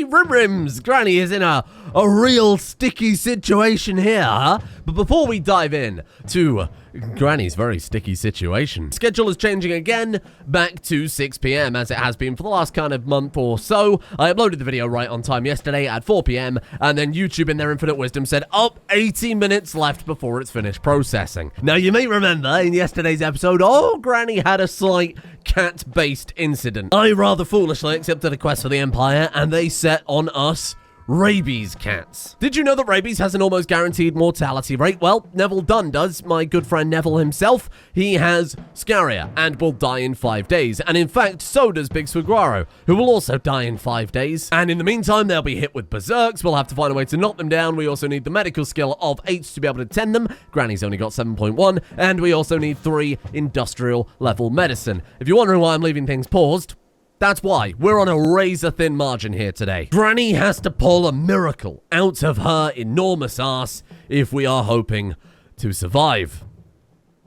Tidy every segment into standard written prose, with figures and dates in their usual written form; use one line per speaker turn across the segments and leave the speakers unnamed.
Hey, Rimrims! Granny is in a real sticky situation here. But before we dive in to Granny's very sticky situation, schedule is changing again back to 6 p.m. as it has been for the last kind of month or so. I uploaded the video right on time yesterday at 4 p.m. and then YouTube in their infinite wisdom said, 80 minutes left before it's finished processing. Now you may remember in yesterday's episode, Granny had a slight cat-based incident. I rather foolishly accepted a quest for the Empire and they set on us rabies cats. Did you know that rabies has an almost guaranteed mortality rate? Well, Neville Dunn does. My good friend Neville himself. He has Scaria and will die in 5 days. And in fact, so does Big Saguaro, who will also die in 5 days. And in the meantime, they'll be hit with berserks. We'll have to find a way to knock them down. We also need the medical skill of 8 to be able to tend them. Granny's only got 7.1. And we also need 3 industrial level medicine. If you're wondering why I'm leaving things paused, that's why. We're on a razor-thin margin here today. Granny has to pull a miracle out of her enormous ass if we are hoping to survive.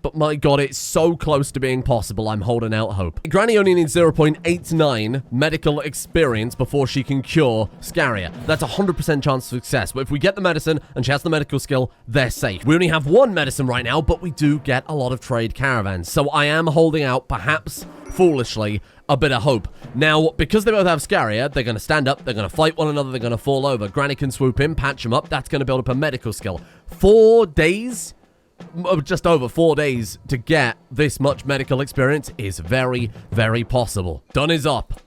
But my god, it's so close to being possible, I'm holding out hope. Granny only needs 0.89 medical experience before she can cure Scaria. That's a 100% chance of success. But if we get the medicine and she has the medical skill, they're safe. We only have 1 medicine right now, but we do get a lot of trade caravans. So I am holding out, perhaps foolishly, a bit of hope. Now, because they both have Scaria, they're going to stand up, they're going to fight one another, they're going to fall over. Granny can swoop in, patch them up. That's going to build up a medical skill. 4 days? Just over 4 days to get this much medical experience is very, very possible. Dunn is up.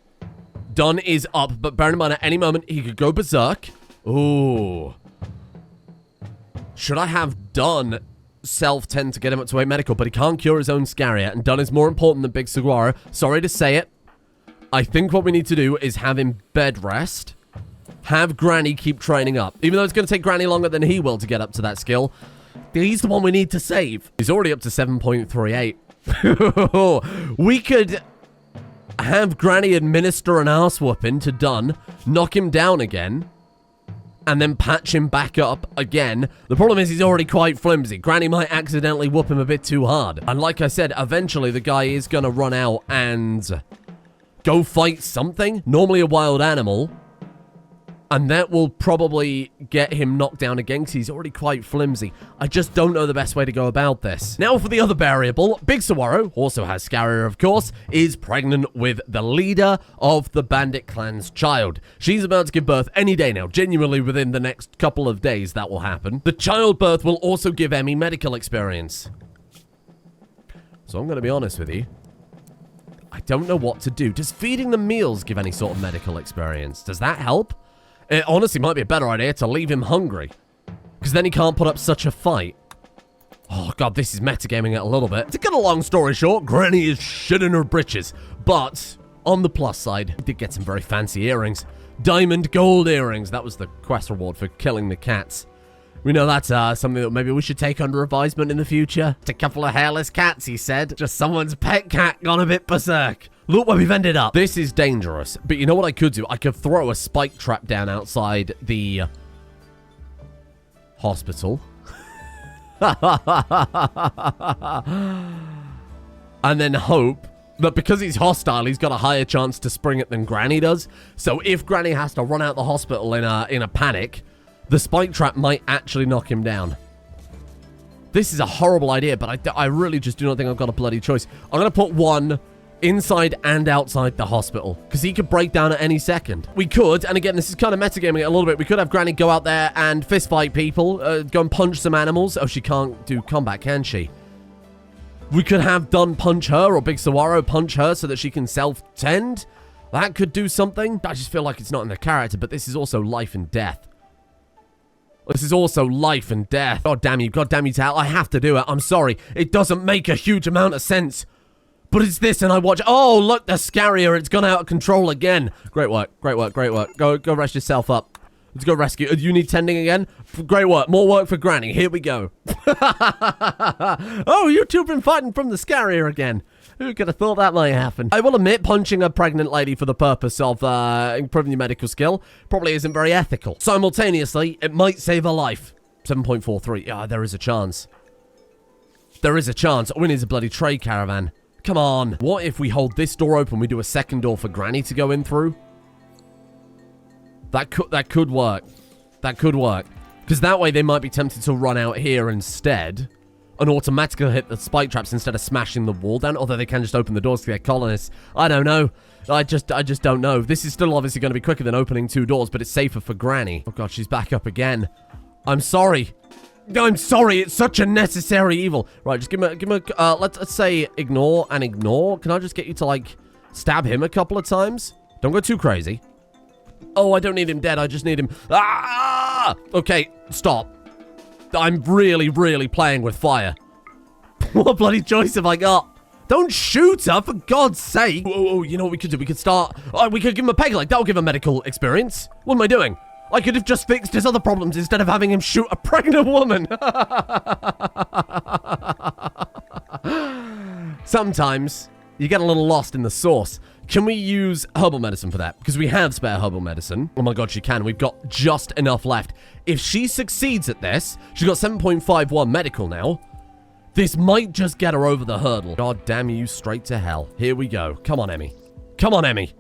Dunn is up, but bear in mind at any moment he could go berserk. Ooh. Should I have Dunn self-tend to get him up to 8 medical, but he can't cure his own Scaria, and Dunn is more important than Big Saguaro. Sorry to say it. I think what we need to do is have him bed rest. Have Granny keep training up. Even though it's going to take Granny longer than he will to get up to that skill, he's the one we need to save. He's already up to 7.38. We could have Granny administer an arse whooping to Dunn, knock him down again, and then patch him back up again. The problem is he's already quite flimsy. Granny might accidentally whoop him a bit too hard. And like I said, eventually the guy is going to run out and go fight something, normally a wild animal. And that will probably get him knocked down again because he's already quite flimsy. I just don't know the best way to go about this. Now for the other variable, Big Saguaro, also has Scaria of course, is pregnant with the leader of the bandit clan's child. She's about to give birth any day now, genuinely within the next couple of days that will happen. The childbirth will also give Emmy medical experience. So I'm going to be honest with you. I don't know what to do. Does feeding them meals give any sort of medical experience? Does that help? It honestly might be a better idea to leave him hungry, because then he can't put up such a fight. Oh god, this is metagaming it a little bit. To cut a long story short, Granny is shit in her britches. But on the plus side, we did get some very fancy earrings. Diamond gold earrings. That was the quest reward for killing the cats. We know that's something that maybe we should take under advisement in the future. It's a couple of hairless cats, he said. Just someone's pet cat gone a bit berserk. Look where we've ended up. This is dangerous. But you know what I could do? I could throw a spike trap down outside the hospital. And then hope that because he's hostile, he's got a higher chance to spring it than Granny does. So if Granny has to run out the hospital in a panic, the spike trap might actually knock him down. This is a horrible idea, but I really just do not think I've got a bloody choice. I'm going to put one inside and outside the hospital, because he could break down at any second. We could, and again, this is kind of metagaming it a little bit, we could have Granny go out there and fist fight people, go and punch some animals. Oh, she can't do combat, can she? We could have Dunn punch her, or Big Saguaro punch her so that she can self-tend. That could do something. I just feel like it's not in the character, but this is also life and death. This is also life and death. God damn you, Tal. I have to do it. I'm sorry. It doesn't make a huge amount of sense. But it's this, and I watch. Oh, look, the Scaria. It's gone out of control again. Great work. Great work. Great work. Go rest yourself up. Let's go rescue. You need tending again? Great work. More work for Granny. Here we go. Oh, you two have been fighting from the Scaria again. Who could have thought that might happen? I will admit, punching a pregnant lady for the purpose of improving your medical skill probably isn't very ethical. Simultaneously, it might save a life. 7.43. Yeah, there is a chance. There is a chance. Oh, we need a bloody trade caravan. Come on. What if we hold this door open, we do a second door for Granny to go in through? That could work. That could work. Because that way they might be tempted to run out here instead and automatically hit the spike traps instead of smashing the wall down. Although they can just open the doors to their colonists. I don't know. I just don't know. This is still obviously going to be quicker than opening 2 doors, but it's safer for Granny. Oh god, she's back up again. I'm sorry. I'm sorry. It's such a necessary evil. Right, just give him a let's say ignore and ignore. Can I just get you to like stab him a couple of times? Don't go too crazy. Oh, I don't need him dead. I just need him. Ah! Okay, stop. I'm really, really playing with fire. What bloody choice have I got? Don't shoot her, for God's sake. Oh, you know what we could do? We could start... Oh, we could give him a peg leg. That'll give him medical experience. What am I doing? I could have just fixed his other problems instead of having him shoot a pregnant woman. Sometimes you get a little lost in the sauce. Can we use herbal medicine for that? Because we have spare herbal medicine. Oh my god, she can. We've got just enough left. If she succeeds at this, she's got 7.51 medical now. This might just get her over the hurdle. God damn you, straight to hell. Here we go. Come on, Emmy. Come on, Emmy.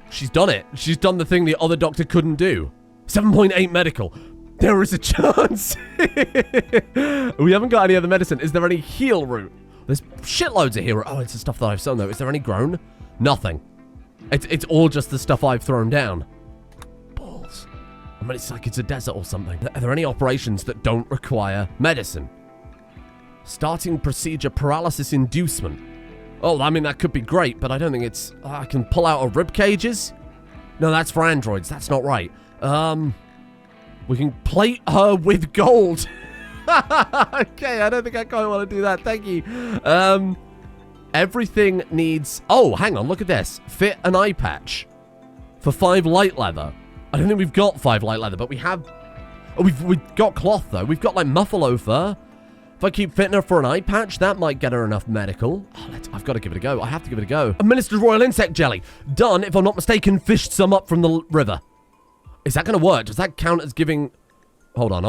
She's done it. She's done the thing the other doctor couldn't do. 7.8 medical. There is a chance. We haven't got any other medicine. Is there any heal root? There's shitloads of hero. Oh, it's the stuff that I've sown, though. Is there any grown? Nothing. It's all just the stuff I've thrown down. Balls. I mean, it's like it's a desert or something. Are there any operations that don't require medicine? Starting procedure paralysis inducement. Oh, I mean, that could be great, but I don't think it's... I can pull out her rib cages? No, that's for androids. That's not right. We can plate her with gold. Okay, I don't think I quite want to do that. Thank you. Everything needs... Oh, hang on. Look at this. Fit an eye patch for 5 light leather. I don't think we've got 5 light leather, but we have... Oh, we've got cloth, though. We've got, like, muffalo fur. If I keep fitting her for an eye patch, that might get her enough medical. Oh, I've got to give it a go. I have to give it a go. Administered royal insect jelly. Done, if I'm not mistaken, fished some up from the river. Is that going to work? Does that count as giving... Hold on.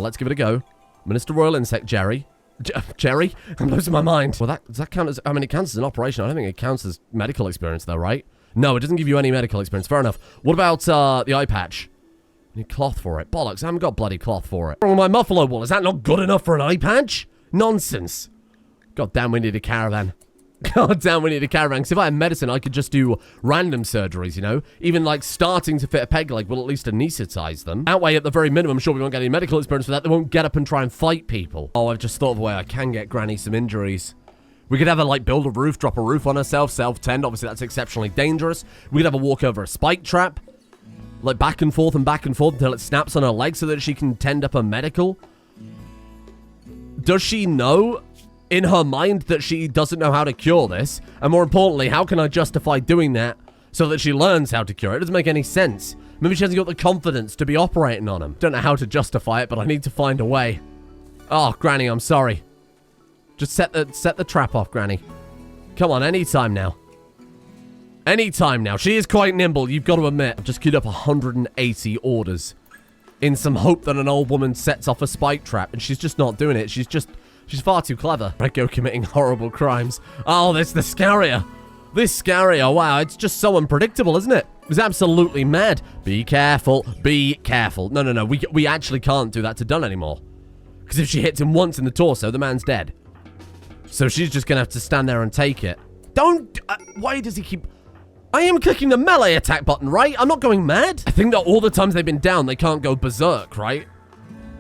Let's give it a go. Minister Royal Insect Jerry. Jerry? I'm losing my mind. Well, does that count as... I mean, it counts as an operation. I don't think it counts as medical experience, though, right? No, it doesn't give you any medical experience. Fair enough. What about the eye patch? I need cloth for it. Bollocks, I haven't got bloody cloth for it. What's wrong with my muffalo wool? Is that not good enough for an eye patch? Nonsense. God damn, we need a caravan. God damn, we need a caravan. Because if I had medicine, I could just do random surgeries, you know? Even, like, starting to fit a peg leg will at least anesthetize them. That way, at the very minimum, sure, we won't get any medical experience for that. They won't get up and try and fight people. Oh, I've just thought of a way I can get Granny some injuries. We could have her, like, build a roof, drop a roof on herself, self-tend. Obviously, that's exceptionally dangerous. We could have her walk over a spike trap. Like, back and forth until it snaps on her leg so that she can tend up her medical. Does she know... in her mind that she doesn't know how to cure this? And more importantly, how can I justify doing that so that she learns how to cure it? It doesn't make any sense. Maybe she hasn't got the confidence to be operating on him. Don't know how to justify it, but I need to find a way. Oh, Granny, I'm sorry. Just set the trap off, Granny. Come on, anytime now. Anytime now. She is quite nimble, you've got to admit. I've just queued up 180 orders in some hope that an old woman sets off a spike trap, and she's just not doing it. She's far too clever. I go committing horrible crimes. Oh, this the Scarier. This Scarier, wow, it's just so unpredictable, isn't it? It's absolutely mad. Be careful. Be careful. No. We actually can't do that to Dunn anymore. Because if she hits him once in the torso, the man's dead. So she's just going to have to stand there and take it. Don't... why does he keep... I am clicking the melee attack button, right? I'm not going mad. I think that all the times they've been down, they can't go berserk, right?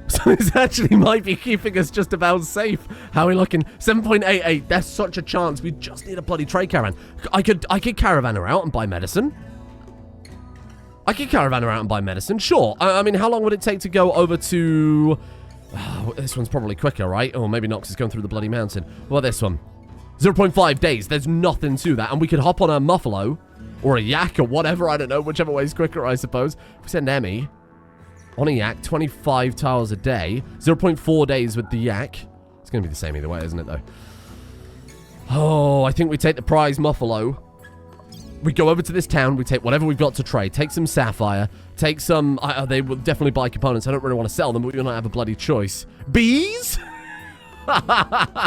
So this actually might be keeping us just about safe. How are we looking? 7.88. There's such a chance. We just need a bloody trade caravan. I could caravan her out and buy medicine. Sure. I mean, how long would it take to go over to... Oh, this one's probably quicker, right? Oh, maybe not because it's going through the bloody mountain. What about this one? 0.5 days. There's nothing to that. And we could hop on a muffalo or a yak or whatever. I don't know. Whichever way is quicker, I suppose. If we send Emmy... on a yak, 25 tiles a day. 0.4 days with the yak. It's going to be the same either way, isn't it, though? Oh, I think we take the prize muffalo. We go over to this town. We take whatever we've got to trade. Take some sapphire. Take some... they will definitely buy components. I don't really want to sell them, but we don't have a bloody choice. Bees?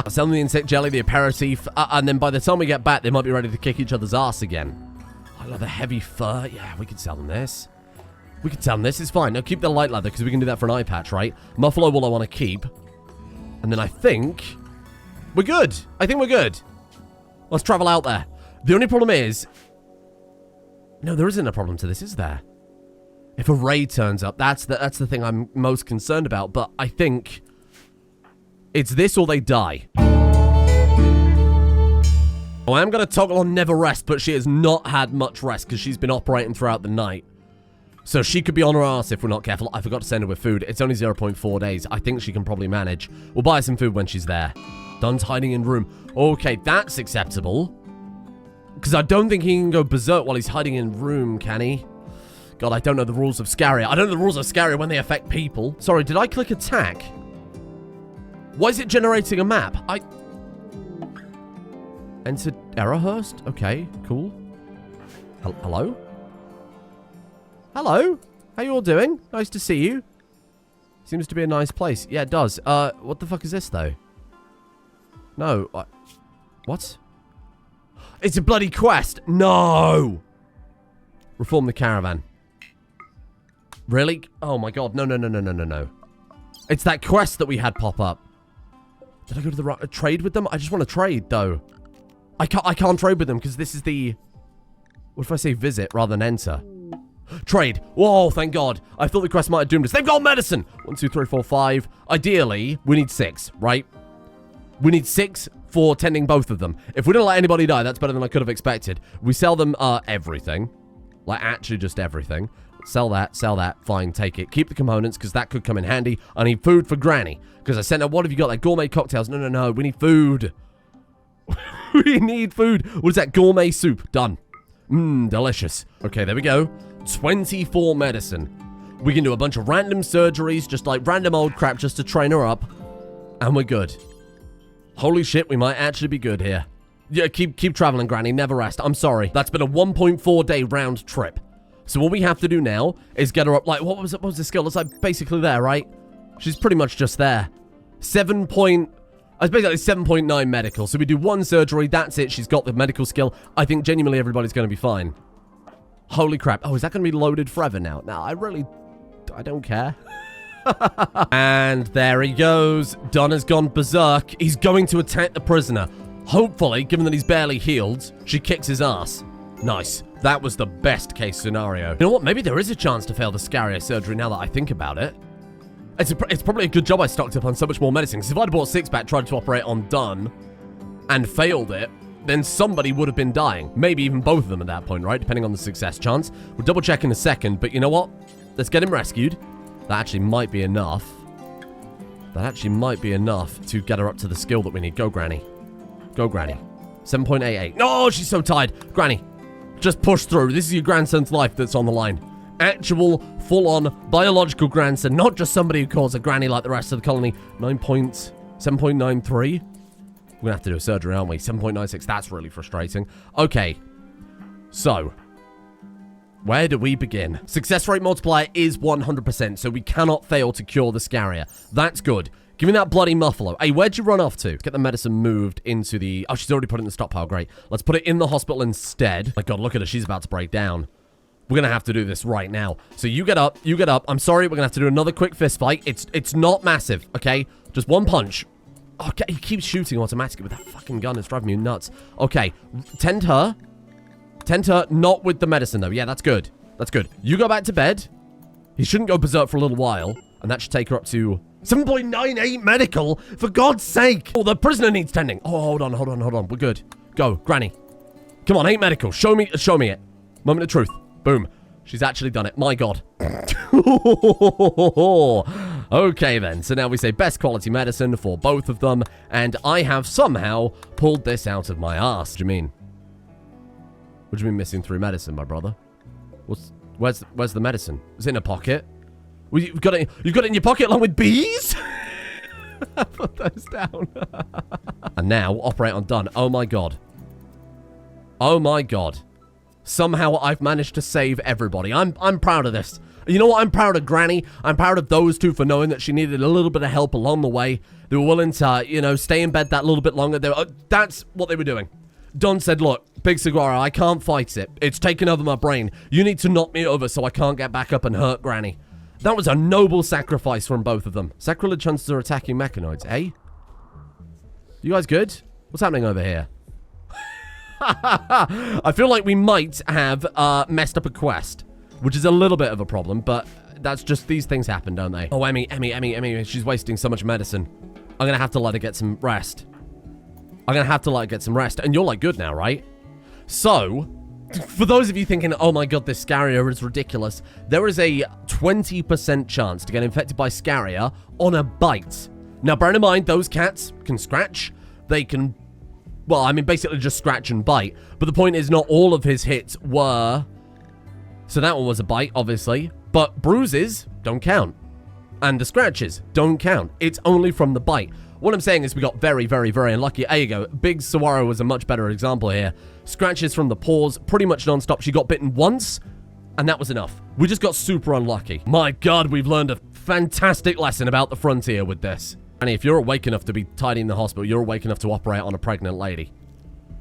Sell them the insect jelly, the aperitif, and then by the time we get back, they might be ready to kick each other's ass again. I love the heavy fur. Yeah, we could sell them this. We can tell them this. It's fine. Now keep the light leather because we can do that for an eye patch, right? Muffalo will I want to keep. And then I think we're good. I think we're good. Let's travel out there. The only problem is... No, there isn't a problem to this, is there? If a raid turns up, that's the thing I'm most concerned about. But I think it's this or they die. Oh, I am going to toggle on never rest, but she has not had much rest because she's been operating throughout the night. So she could be on her ass if we're not careful. I forgot to send her with food. It's only 0.4 days. I think she can probably manage. We'll buy some food when she's there. Dun's hiding in room. Okay, that's acceptable. Because I don't think he can go berserk while he's hiding in room, can he? God, I don't know the rules of Scaria. I don't know the rules of Scaria when they affect people. Sorry, did I click attack? Why is it generating a map? Entered Errorhurst? Okay, cool. Hello? Hello? How you all doing? Nice to see you. Seems to be a nice place. Yeah, it does. What the fuck is this, though? No. What? It's a bloody quest. No! Reform the caravan. Really? Oh my god. No. It's that quest that we had pop up. Did I go to the right... trade with them? I just want to trade, though. I can't trade with them because this is the... What if I say visit rather than enter? Trade. Whoa, thank God. I thought the quest might have doomed us. They've got medicine. 1, 2, 3, 4, 5. Ideally, we need 6, right? We need 6 for tending both of them. If we don't let anybody die, that's better than I could have expected. We sell them everything. Like, actually just everything. Sell that. Fine, take it. Keep the components, because that could come in handy. I need food for Granny. Because I sent her, what have you got? Like, gourmet cocktails. No. We need food. We need food. What is that? Gourmet soup. Done. Delicious. Okay, there we go. 24 medicine. We can do a bunch of random surgeries, just like random old crap, just to train her up. And we're good. Holy shit, we might actually be good here. Yeah, keep traveling, Granny. Never rest. I'm sorry. That's been a 1.4 day round trip. So what we have to do now is get her up. Like, what was the skill? It's like basically there, right? She's pretty much just there. It's basically 7.9 medical. So we do 1 surgery. That's it. She's got the medical skill. I think genuinely everybody's going to be fine. Holy crap. Oh, is that going to be loaded forever now? No, I don't care. And there he goes. Don has gone berserk. He's going to attack the prisoner. Hopefully, given that he's barely healed, she kicks his ass. Nice. That was the best case scenario. You know what? Maybe there is a chance to fail the Scaria surgery now that I think about it. It's probably a good job I stocked up on so much more medicine. Because if I'd bought 6-pack, tried to operate on Don, and failed it, then somebody would have been dying. Maybe even both of them at that point, right? Depending on the success chance. We'll double check in a second, but you know what? Let's get him rescued. That actually might be enough. That actually might be enough to get her up to the skill that we need. Go, Granny. Go, Granny. 7.88. No, she's so tired. Granny, just push through. This is your grandson's life that's on the line. Actual, full-on, biological grandson. Not just somebody who calls a granny like the rest of the colony. 7.93. We're going to have to do a surgery, aren't we? 7.96. That's really frustrating. Okay. So, where do we begin? Success rate multiplier is 100%, so we cannot fail to cure the Scaria. That's good. Give me that bloody muffalo. Hey, where'd you run off to? Let's get the medicine moved into the... Oh, she's already put it in the stockpile. Great. Let's put it in the hospital instead. My God, look at her. She's about to break down. We're going to have to do this right now. So you get up. You get up. I'm sorry. We're going to have to do another quick fist fight. It's not massive, okay? Just one punch. Okay, he keeps shooting automatically with that fucking gun. It's driving me nuts. Okay, tend her. Tend her, not with the medicine, though. Yeah, that's good. That's good. You go back to bed. He shouldn't go berserk for a little while. And that should take her up to 7.98 medical. For God's sake. Oh, the prisoner needs tending. Oh, hold on. We're good. Go, Granny. Come on, 8 medical. Show me it. Moment of truth. Boom. She's actually done it. My God. Okay, then. So now we say best quality medicine for both of them. And I have somehow pulled this out of my ass. What do you mean? What do you mean missing 3 medicine, my brother? Where's the medicine? Is it in a pocket? Well, you've got it in your pocket along with bees? Put those down. And now, operate on done. Oh, my God. Oh, my God. Somehow I've managed to save everybody. I'm proud of this. You know what? I'm proud of Granny. I'm proud of those two for knowing that she needed a little bit of help along the way. They were willing to, stay in bed that little bit longer. That's what they were doing. Don said, look, Big Saguaro, I can't fight it. It's taken over my brain. You need to knock me over so I can't get back up and hurt Granny. That was a noble sacrifice from both of them. Sacrilege hunters are attacking mechanoids, eh? You guys good? What's happening over here? I feel like we might have messed up a quest, which is a little bit of a problem, but that's just, these things happen, don't they? Oh, Emmy, she's wasting so much medicine. I'm gonna have to let her get some rest. And you're, like, good now, right? So, for those of you thinking, oh my god, this Scarrier is ridiculous, there is a 20% chance to get infected by Scarrier on a bite. Now, bear in mind, those cats can scratch. They can, well, I mean, basically just scratch and bite. But the point is, not all of his hits were... So that one was a bite, obviously. But bruises don't count. And the scratches don't count. It's only from the bite. What I'm saying is we got very, very, very unlucky. There you go. Big Saguaro was a much better example here. Scratches from the paws, pretty much non-stop. She got bitten once, and that was enough. We just got super unlucky. My god, we've learned a fantastic lesson about the frontier with this. And if you're awake enough to be tidying the hospital, you're awake enough to operate on a pregnant lady.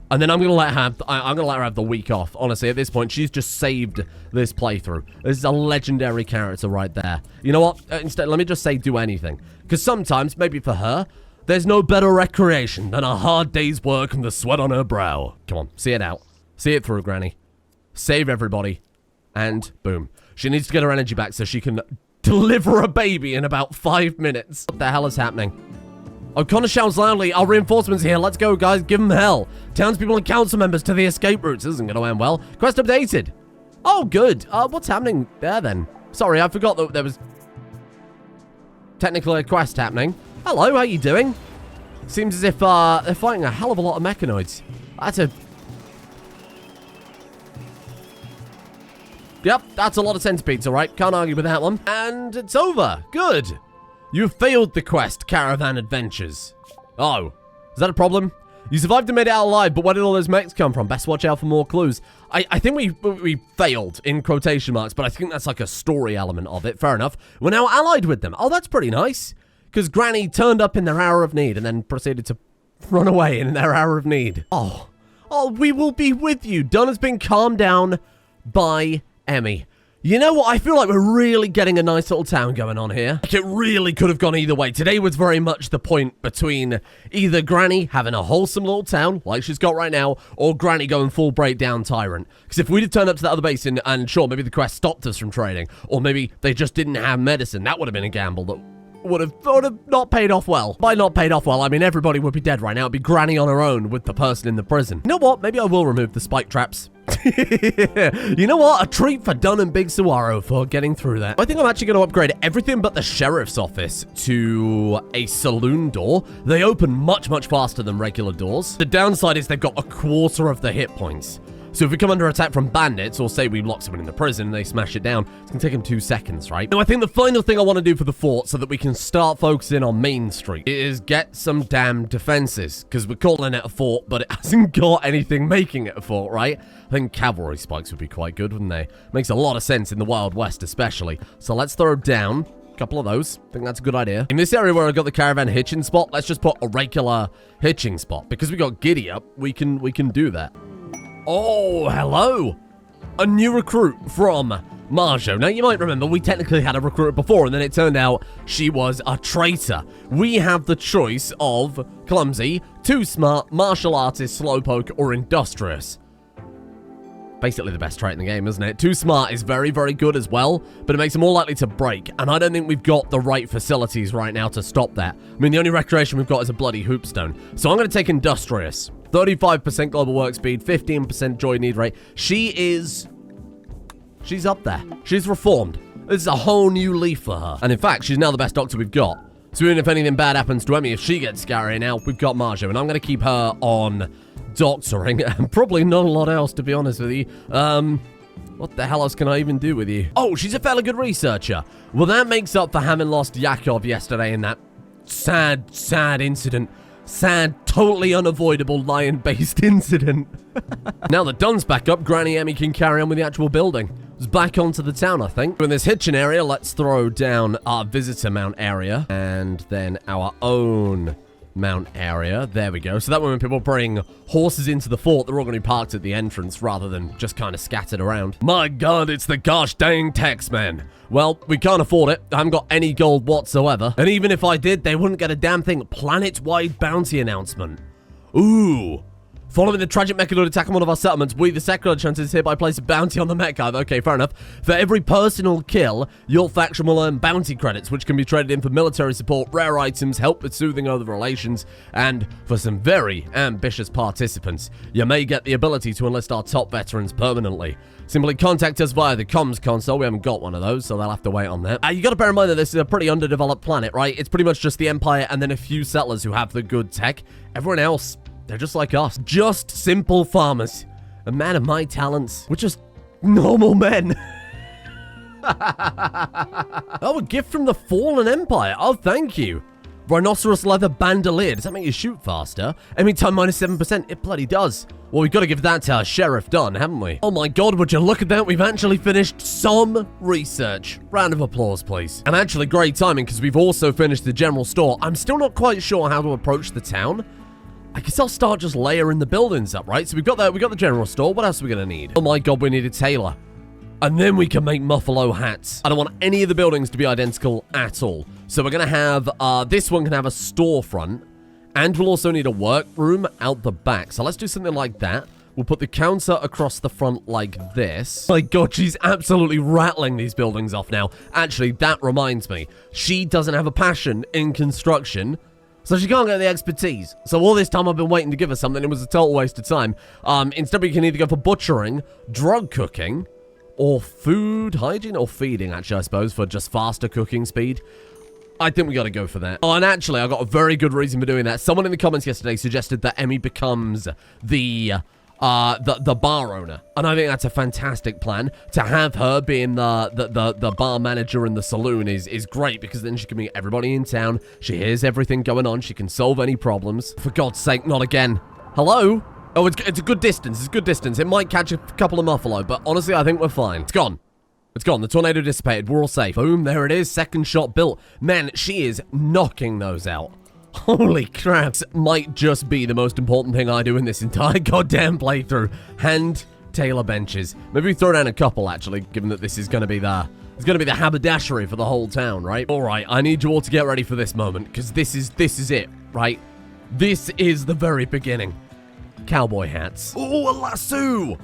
And then I'm gonna let her have the week off. Honestly, at this point, she's just saved this playthrough. This is a legendary character right there. You know what? Instead, let me just say do anything. Because sometimes, maybe for her, there's no better recreation than a hard day's work and the sweat on her brow. Come on, see it out. See it through, Granny. Save everybody. And boom. She needs to get her energy back so she can deliver a baby in about 5 minutes. What the hell is happening? O'Connor shouts loudly, our reinforcements here. Let's go, guys. Give them hell. Townspeople and council members to the escape routes. This isn't going to end well. Quest updated. Oh, good. What's happening there, then? Sorry, I forgot that there was technically a quest happening. Hello, how you doing? Seems as if they're fighting a hell of a lot of mechanoids. Yep, that's a lot of centipedes, all right. Can't argue with that one. And it's over. Good. You failed the quest, Caravan Adventures. Oh, is that a problem? You survived and made it out alive, but where did all those mechs come from? Best watch out for more clues. I think we failed, in quotation marks, but I think that's like a story element of it. Fair enough. We're now allied with them. Oh, that's pretty nice. Because Granny turned up in their hour of need and then proceeded to run away in their hour of need. Oh, we will be with you. Don has been calmed down by Emmy. You know what? I feel like we're really getting a nice little town going on here. Like, it really could have gone either way. Today was very much the point between either Granny having a wholesome little town, like she's got right now, or Granny going full breakdown tyrant. Because if we'd have turned up to that other base and sure, maybe the quest stopped us from trading, or maybe they just didn't have medicine, that would have been a gamble that would have not paid off well. By not paid off well, I mean everybody would be dead right now. It'd be Granny on her own with the person in the prison. You know what? Maybe I will remove the spike traps. You know what? A treat for Dunn and Big Saguaro for getting through that. I think I'm actually going to upgrade everything but the sheriff's office to a saloon door. They open much, much faster than regular doors. The downside is they've got a quarter of the hit points. So if we come under attack from bandits, or say we lock someone in the prison and they smash it down, it's going to take them 2 seconds, right? Now, I think the final thing I want to do for the fort so that we can start focusing on Main Street is get some damn defenses. Because we're calling it a fort, but it hasn't got anything making it a fort, right? I think cavalry spikes would be quite good, wouldn't they? Makes a lot of sense in the Wild West, especially. So let's throw down a couple of those. I think that's a good idea. In this area where I got the caravan hitching spot, let's just put a regular hitching spot. Because we got Giddy up, we can do that. Oh, hello. A new recruit from Marjo. Now, you might remember we technically had a recruiter before, and then it turned out she was a traitor. We have the choice of clumsy, too smart, martial artist, slowpoke, or industrious. Basically the best trait in the game, isn't it? Too smart is very, very good as well, but it makes it more likely to break, and I don't think we've got the right facilities right now to stop that. I mean, the only recreation we've got is a bloody hoopstone. So I'm going to take industrious. 35% global work speed, 15% joy need rate. She's up there. She's reformed. This is a whole new leaf for her. And in fact, she's now the best doctor we've got. So even if anything bad happens to Emmy, if she gets scary now, we've got Marjo. And I'm going to keep her on doctoring. And probably not a lot else, to be honest with you. What the hell else can I even do with you? Oh, she's a fairly good researcher. Well, that makes up for having lost Yakov yesterday in that sad, sad incident. Sad, totally unavoidable lion-based incident. Now that Dun's back up, Granny Emmy can carry on with the actual building. It's back onto the town, I think. In this hitching area, let's throw down our visitor mount area. And then our own mount area. There we go. So that way when people bring horses into the fort, they're all going to be parked at the entrance rather than just kind of scattered around. My god, it's the gosh dang tax man. Well, we can't afford it. I haven't got any gold whatsoever. And even if I did, they wouldn't get a damn thing. Planet-wide bounty announcement. Ooh. Following the tragic Mechaloid attack on one of our settlements, we, the secular hunters, hereby place a bounty on the mech hive. Okay, fair enough. For every personal kill, your faction will earn bounty credits, which can be traded in for military support, rare items, help with soothing over relations, and for some very ambitious participants, you may get the ability to enlist our top veterans permanently. Simply contact us via the comms console. We haven't got one of those, so they'll have to wait on that. You got to bear in mind that this is a pretty underdeveloped planet, right? It's pretty much just the Empire and then a few settlers who have the good tech. Everyone else, they're just like us. Just simple farmers. A man of my talents. We're just normal men. Oh, a gift from the Fallen Empire. Oh, thank you. Rhinoceros leather bandolier. Does that make you shoot faster? Aiming time -7%. It bloody does. Well, we've got to give that to our Sheriff Dunn, haven't we? Oh my god, would you look at that? We've actually finished some research. Round of applause, please. And actually, great timing, because we've also finished the general store. I'm still not quite sure how to approach the town. I guess I'll start just layering the buildings up, right? So we've got the general store. What else are we going to need? Oh my god, we need a tailor. And then we can make Muffalo hats. I don't want any of the buildings to be identical at all. So we're going to have, this one can have a storefront. And we'll also need a workroom out the back. So let's do something like that. We'll put the counter across the front like this. My god, she's absolutely rattling these buildings off now. Actually, that reminds me. She doesn't have a passion in construction. So she can't get the expertise. So all this time I've been waiting to give her something. It was a total waste of time. Instead, we can either go for butchering, drug cooking, or food hygiene, or feeding, actually, I suppose, for just faster cooking speed. I think we got to go for that. Oh, and actually, I got a very good reason for doing that. Someone in the comments yesterday suggested that Emmy becomes the bar owner. And I think that's a fantastic plan. To have her being the bar manager in the saloon is great, because then she can meet everybody in town. She hears everything going on. She can solve any problems. For God's sake, not again. Hello? Oh, it's a good distance. It's a good distance. It might catch a couple of Muffalo, but honestly, I think we're fine. It's gone. It's gone. The tornado dissipated. We're all safe. Boom, there it is. Second shot built. Man, she is knocking those out. Holy crap. This might just be the most important thing I do in this entire goddamn playthrough. Hand tailor benches. Maybe we throw down a couple, actually, given that this is going to be the haberdashery for the whole town, right? All right, I need you all to get ready for this moment, because this is it, right? This is the very beginning. Cowboy hats. Oh, a lasso!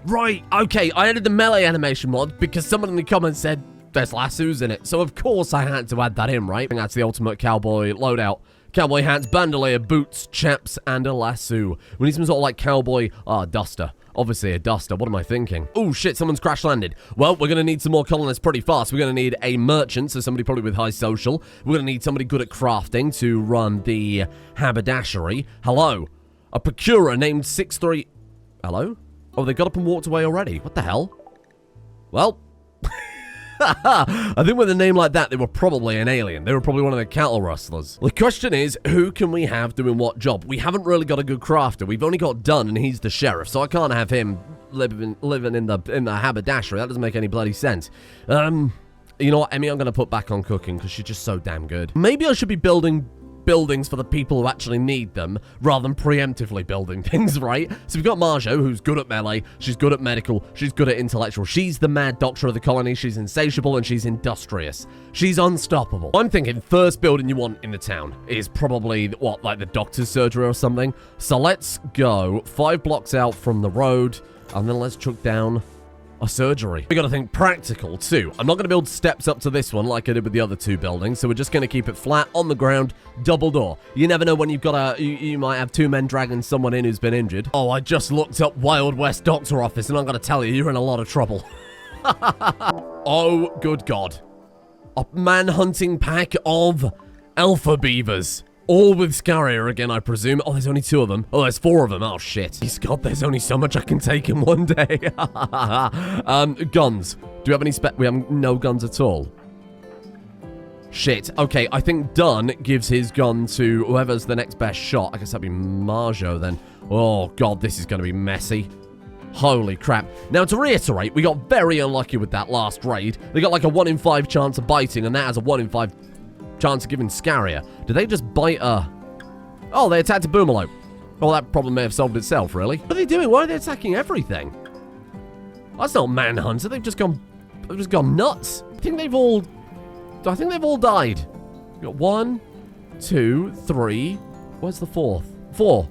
Right, okay, I added the melee animation mod because someone in the comments said there's lassos in it. So, of course, I had to add that in, right? And that's the ultimate cowboy loadout. Cowboy hats, bandolier, boots, chaps, and a lasso. We need some sort of, like, cowboy... duster. Obviously, a duster. What am I thinking? Oh, shit, someone's crash landed. Well, we're going to need some more colonists pretty fast. We're going to need a merchant, so somebody probably with high social. We're going to need somebody good at crafting to run the haberdashery. Hello. A procurer named 63... Hello? Oh, they got up and walked away already. What the hell? Well, I think with a name like that, they were probably an alien. They were probably one of the cattle rustlers. The question is, who can we have doing what job? We haven't really got a good crafter. We've only got Dunn, and he's the sheriff, so I can't have him living in the haberdashery. That doesn't make any bloody sense. You know what, Emmy, I'm going to put back on cooking, because she's just so damn good. Maybe I should be building buildings for the people who actually need them, rather than preemptively building things, right? So we've got Marjo, who's good at melee, she's good at medical, she's good at intellectual, she's the mad doctor of the colony, she's insatiable, and she's industrious. She's unstoppable. I'm thinking first building you want in the town is probably, what, like the doctor's surgery or something? So let's go 5 blocks out from the road, and then let's chuck down a surgery. We gotta think practical, too. I'm not gonna build steps up to this one like I did with the other 2 buildings, so we're just gonna keep it flat, on the ground, double door. You never know when you've got you might have 2 men dragging someone in who's been injured. Oh, I just looked up Wild West Doctor Office, and I'm gonna tell you, you're in a lot of trouble. Oh, good God. A man-hunting pack of alpha beavers. All with Scarrier again, I presume. Oh, there's only 2 of them. Oh, there's 4 of them. Oh, shit. God, there's only so much I can take in one day. Guns. Do we have any we have no guns at all. Shit. Okay, I think Dunn gives his gun to whoever's the next best shot. I guess that'd be Marjo then. Oh, God, this is going to be messy. Holy crap. Now, to reiterate, we got very unlucky with that last raid. They got like a 1 in 5 chance of biting, and that has a 1 in 5 chance of giving Scarrier. Did they just bite a Oh, they attacked a boomerlope. Well, that problem may have solved itself, really. What are they doing? Why are they attacking everything? That's not Manhunter. They've just gone nuts. I think they've all died. We've got 1, 2, 3. Where's the fourth? 4.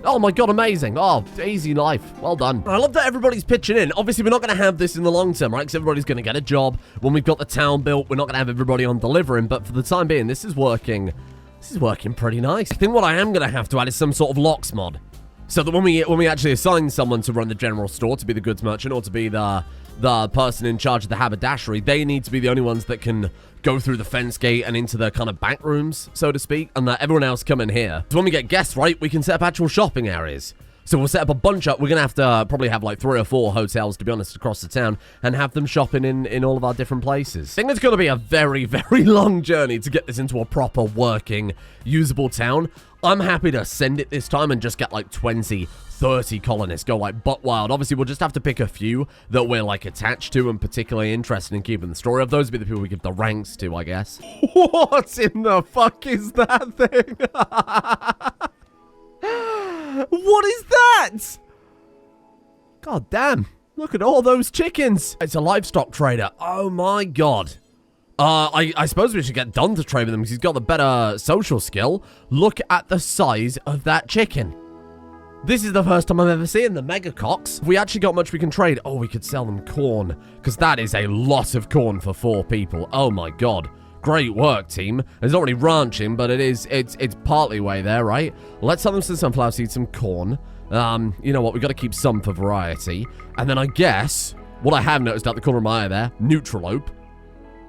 Oh my god, amazing. Oh, easy life. Well done. I love that everybody's pitching in. Obviously, we're not going to have this in the long term, right? Because everybody's going to get a job. When we've got the town built, we're not going to have everybody on delivering. But for the time being, this is working pretty nice. I think what I am going to have to add is some sort of locks mod. So that when we actually assign someone to run the general store, to be the goods merchant, or to be the person in charge of the haberdashery, they need to be the only ones that can go through the fence gate and into the kind of back rooms, so to speak, and that everyone else come in here. So when we get guests, right, we can set up actual shopping areas. So we'll set up a bunch up. We're going to have to probably have like 3 or 4 hotels, to be honest, across the town, and have them shopping in all of our different places. I think it's going to be a very, very long journey to get this into a proper working, usable town. I'm happy to send it this time and just get like 20, 30 colonists, go like butt wild. Obviously, we'll just have to pick a few that we're like attached to and particularly interested in keeping the story of. Those will be the people we give the ranks to, I guess. What in the fuck is that thing? What is that? God damn. Look at all those chickens. It's a livestock trader. Oh my god. I suppose we should get Don to trade with him because he's got the better social skill. Look at the size of that chicken. This is the first time I've ever seen the mega cocks. Have we actually got much we can trade? Oh, we could sell them corn because that is a lot of corn for 4 people. Oh my god. Great work, team. It's not really ranching, but it's partly way there, right? Let's sell them some sunflower seeds, some corn. You know what? We've got to keep some for variety. And then I guess what I have noticed out the corner of my eye there, Neutralope.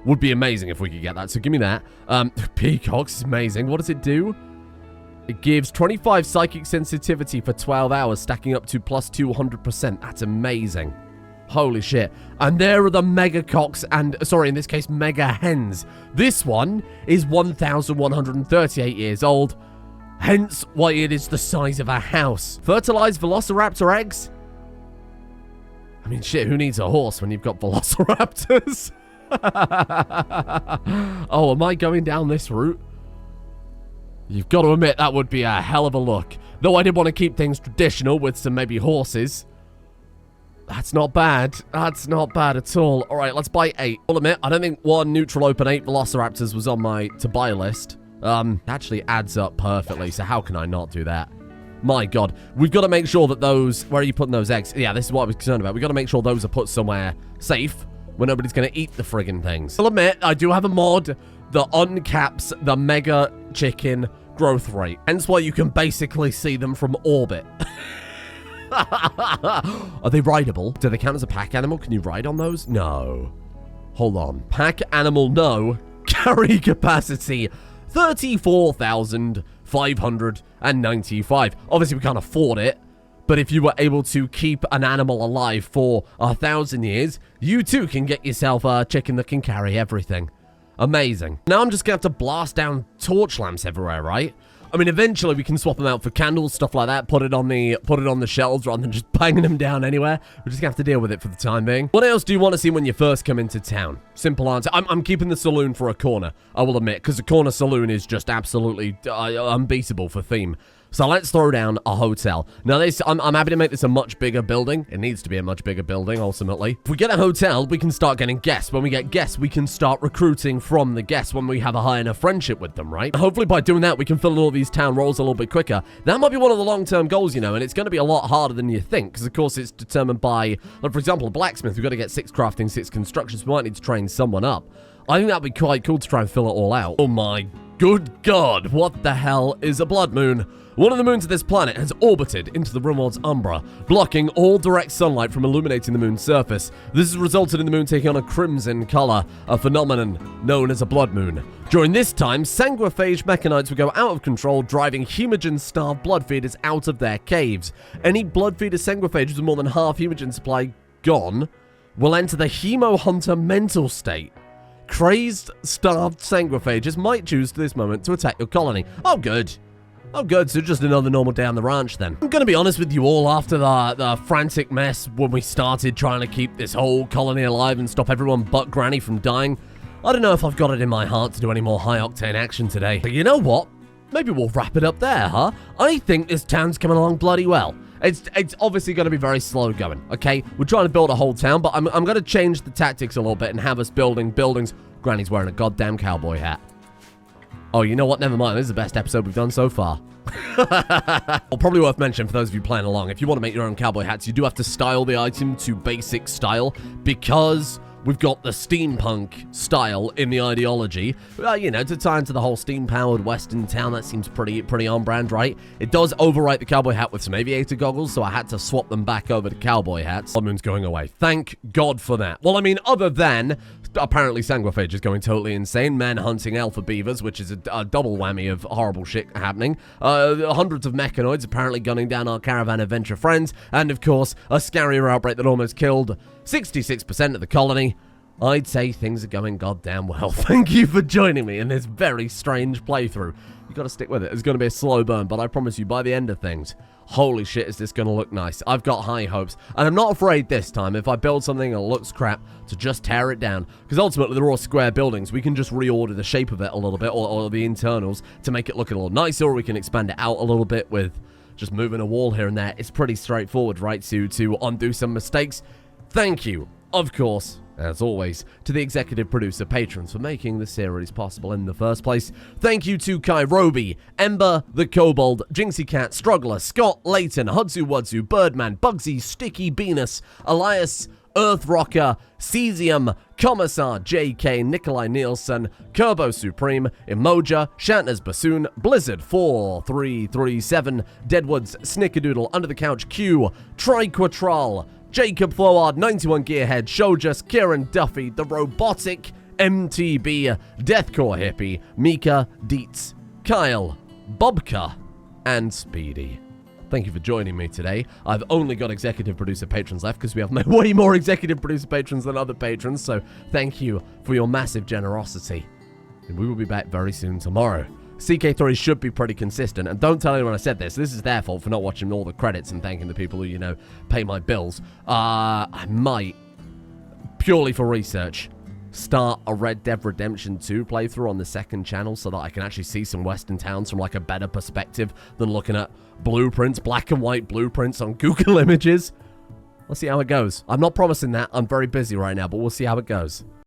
Would be amazing if we could get that, so give me that. Peacocks is amazing. What does it do? It gives 25 psychic sensitivity for 12 hours, stacking up to plus 200%. That's amazing. Holy shit. And there are the mega cocks and, sorry, in this case, mega hens. This one is 1,138 years old, hence why it is the size of a house. Fertilized velociraptor eggs? I mean, shit, who needs a horse when you've got velociraptors? Oh, am I going down this route? You've got to admit, that would be a hell of a look. Though I did want to keep things traditional with some maybe horses. That's not bad. That's not bad at all. All right, let's buy 8. I'll admit, I don't think 1 Neutralope and 8 Velociraptors was on my to-buy list. Actually adds up perfectly, so how can I not do that? My god. We've got to make sure that those... Where are you putting those eggs? Yeah, this is what I was concerned about. We've got to make sure those are put somewhere safe where nobody's going to eat the friggin' things. I'll admit, I do have a mod that uncaps the mega chicken growth rate. Hence why you can basically see them from orbit. Are they rideable? Do they count as a pack animal? Can you ride on those? No. Hold on. Pack animal, no. Carry capacity, 34,595. Obviously, we can't afford it. But if you were able to keep an animal alive for 1,000 years, you too can get yourself a chicken that can carry everything. Amazing. Now I'm just going to have to blast down torch lamps everywhere, right? I mean, eventually we can swap them out for candles, stuff like that, put it on the shelves rather than just banging them down anywhere. We're just going to have to deal with it for the time being. What else do you want to see when you first come into town? Simple answer. I'm keeping the saloon for a corner, I will admit, because the corner saloon is just absolutely unbeatable for theme. So let's throw down a hotel. Now, I'm happy to make this a much bigger building. It needs to be a much bigger building, ultimately. If we get a hotel, we can start getting guests. When we get guests, we can start recruiting from the guests when we have a high enough friendship with them, right? Hopefully, by doing that, we can fill in all these town roles a little bit quicker. That might be one of the long-term goals, you know, and it's going to be a lot harder than you think, because, of course, it's determined by, like, for example, a blacksmith. We've got to get 6 crafting, 6 construction, so we might need to train someone up. I think that'd be quite cool to try and fill it all out. Oh my good god, what the hell is a blood moon? One of the moons of this planet has orbited into the Rimworld's umbra, blocking all direct sunlight from illuminating the moon's surface. This has resulted in the moon taking on a crimson color, a phenomenon known as a blood moon. During this time, sanguiphage mechanites will go out of control, driving hemogen-starved blood feeders out of their caves. Any blood feeder sanguiphages with more than half hemogen supply gone will enter the hemo hunter mental state. Crazed, starved sanguiphages might choose at this moment to attack your colony. Oh, good. Oh, good. So just another normal day on the ranch, then. I'm going to be honest with you all, after the frantic mess when we started trying to keep this whole colony alive and stop everyone but Granny from dying, I don't know if I've got it in my heart to do any more high-octane action today. But you know what? maybe we'll wrap it up there, huh? I think this town's coming along bloody well. It's obviously going to be very slow going, okay? We're trying to build a whole town, but I'm going to change the tactics a little bit and have us building buildings. Granny's wearing a goddamn cowboy hat. Oh, you know what? Never mind. This is the best episode we've done so far. Well, probably worth mentioning for those of you playing along, if you want to make your own cowboy hats, you do have to style the item to basic style because we've got the steampunk style in the ideology. You know, to tie into the whole steam-powered western town, that seems pretty on brand, right? It does overwrite the cowboy hat with some aviator goggles, so I had to swap them back over to cowboy hats. Blood Moon's going away. Thank God for that. Well, I mean, other than apparently Sanguiphage is going totally insane. Men hunting alpha beavers, which is a double whammy of horrible shit happening. Hundreds of mechanoids apparently gunning down our Caravan Adventure friends. And, of course, a scarier outbreak that almost killed 66% of the colony. I'd say things are going goddamn well. Thank you for joining me in this very strange playthrough. You gotta stick with it. It's gonna be a slow burn, but I promise you, by the end of things, holy shit, is this gonna look nice. I've got high hopes, and I'm not afraid this time, if I build something and it looks crap, to just tear it down. Because ultimately, they're all square buildings. We can just reorder the shape of it a little bit, or the internals, to make it look a little nicer, or we can expand it out a little bit with just moving a wall here and there. It's pretty straightforward, right, to undo some mistakes. Thank you, of course, as always, to the executive producer patrons for making the series possible in the first place. Thank you to Kairobi, Ember, the Kobold, Jinxie Cat, Struggler, Scott, Layton, Hudzu Wudzu, Birdman, Bugsy, Sticky Venus, Elias, Earth Rocker, Cesium, Commissar JK, Nikolai Nielsen, Kerbo Supreme, Emoja, Shatner's Bassoon, Blizzard 4337, Deadwoods, Snickerdoodle, Under the Couch Q, Triquatral, Jacob Floward, 91 Gearhead, Shojas, Kieran Duffy, The Robotic, MTB, Deathcore Hippie, Mika, Dietz, Kyle, Bobka, and Speedy. Thank you for joining me today. I've only got executive producer patrons left because we have way more executive producer patrons than other patrons, so thank you for your massive generosity. And we will be back very soon tomorrow. CK3 should be pretty consistent, and don't tell anyone I said this. This is their fault for not watching all the credits and thanking the people who, you know, pay my bills. I might, purely for research, start a Red Dead Redemption 2 playthrough on the second channel so that I can actually see some western towns from, like, a better perspective than looking at blueprints, black and white blueprints on Google Images. We'll see how it goes. I'm not promising that. I'm very busy right now, but we'll see how it goes.